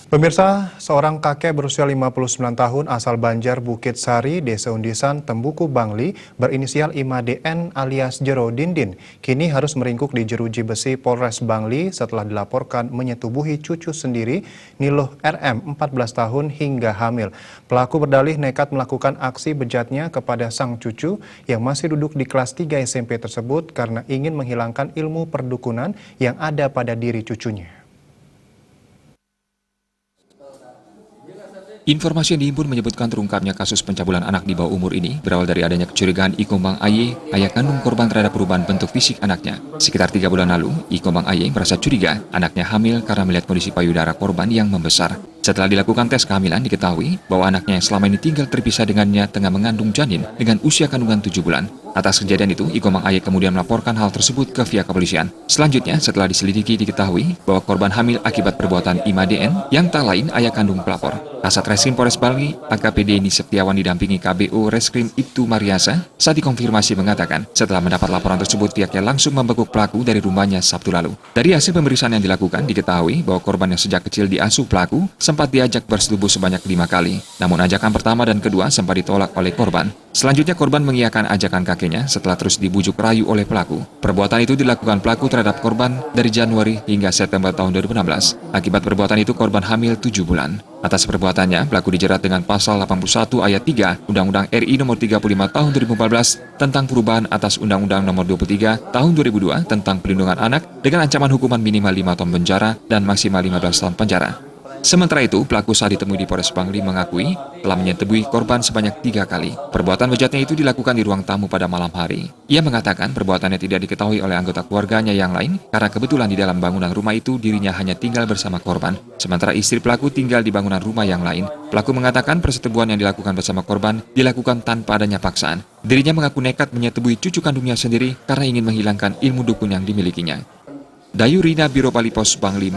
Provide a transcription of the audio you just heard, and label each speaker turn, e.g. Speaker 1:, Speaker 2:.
Speaker 1: Pemirsa, seorang kakek berusia 59 tahun asal Banjar Bukit Sari, Desa Undisan, Tembuku, Bangli, berinisial IMADN alias Jero Dindin, kini harus meringkuk di jeruji besi Polres Bangli setelah dilaporkan menyetubuhi cucu sendiri, Niloh RM, 14 tahun hingga hamil. Pelaku berdalih nekat melakukan aksi bejatnya kepada sang cucu yang masih duduk di kelas 3 SMP tersebut karena ingin menghilangkan ilmu perdukunan yang ada pada diri cucunya.
Speaker 2: Informasi yang dihimpun menyebutkan terungkapnya kasus pencabulan anak di bawah umur ini berawal dari adanya kecurigaan Ikombang Aye, ayah kandung korban terhadap perubahan bentuk fisik anaknya. Sekitar 3 bulan lalu, Ikombang Aye merasa curiga anaknya hamil karena melihat kondisi payudara korban yang membesar. Setelah dilakukan tes kehamilan, diketahui bahwa anaknya yang selama ini tinggal terpisah dengannya tengah mengandung janin dengan usia kandungan 7 bulan. Atas kejadian itu, Ikombang Aye kemudian melaporkan hal tersebut ke pihak kepolisian. Selanjutnya, setelah diselidiki diketahui bahwa korban hamil akibat perbuatan IMADN yang tak lain ayah kandung pelapor. Kasat Reskrim Polres Bangli, AKP Denny Septiawan didampingi KBO Reskrim Ibtu Mariasa, saat dikonfirmasi mengatakan setelah mendapat laporan tersebut pihaknya langsung membekuk pelaku dari rumahnya Sabtu lalu. Dari hasil pemeriksaan yang dilakukan, diketahui bahwa korban yang sejak kecil diasuh pelaku sempat diajak bersetubuh sebanyak 5 kali. Namun ajakan pertama dan kedua sempat ditolak oleh korban. Selanjutnya korban mengiyakan ajakan kakeknya setelah terus dibujuk rayu oleh pelaku. Perbuatan itu dilakukan pelaku terhadap korban dari Januari hingga September tahun 2016. Akibat perbuatan itu korban hamil 7 bulan. Atas perbuatannya, pelaku dijerat dengan pasal 81 ayat 3 Undang-Undang RI nomor 35 tahun 2014 tentang perubahan atas Undang-Undang nomor 23 tahun 2002 tentang perlindungan anak dengan ancaman hukuman minimal 5 tahun penjara dan maksimal 15 tahun penjara. Sementara itu, pelaku saat ditemui di Polres Bangli mengakui telah menyetubui korban sebanyak 3 kali. Perbuatan bejatnya itu dilakukan di ruang tamu pada malam hari. Ia mengatakan perbuatannya tidak diketahui oleh anggota keluarganya yang lain karena kebetulan di dalam bangunan rumah itu dirinya hanya tinggal bersama korban. Sementara istri pelaku tinggal di bangunan rumah yang lain. Pelaku mengatakan persetubuhan yang dilakukan bersama korban dilakukan tanpa adanya paksaan. Dirinya mengaku nekat menyetubui cucu kandungnya sendiri karena ingin menghilangkan ilmu dukun yang dimilikinya. Dayu Rina, Biro Palipos Bangli